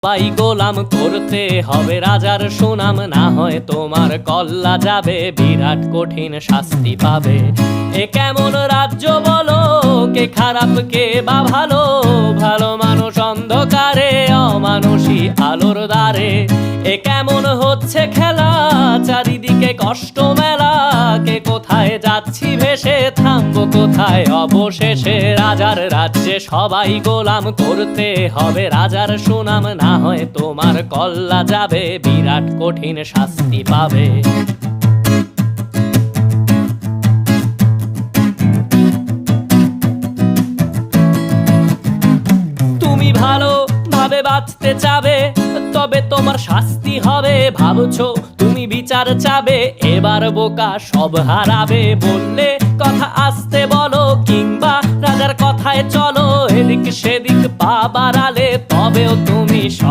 সবাই গোলাম করতে হবে রাজার সুনাম, না হয় তোমার কল্লা যাবে, বিরাট কঠিন শাস্তি পাবে। এ কেমন রাজ্য বলো, কে খারাপ কে বা ভালো, ভালো মানুষ অন্ধকারে, অমানুষী আলোর দ্বারে। এ কেমন হচ্ছে খেলা, চারিদিকে কষ্ট মেলা, কে কোথায় যাচ্ছি ভেসে, থামবো কোথায় অবশেষে। রাজার রাজ্যে সবাই গোলাম করতে হবে রাজার সুনাম, না হয় তোমার কল্লা যাবে, বিরাট কঠিন শাস্তি পাবে। তুমি ভালো ভাবে বাঁচতে চাবে, তবে তোমার শাস্তি হবে। ভাবছো তুমি বিচার চাবে, এবার বোকা সব হারাবে। বললে কথা আস্তে বলো, কিংবা রাজার কথায় চলো, এদিক সেদিক পা বাড়ালে তবেও তুমি সব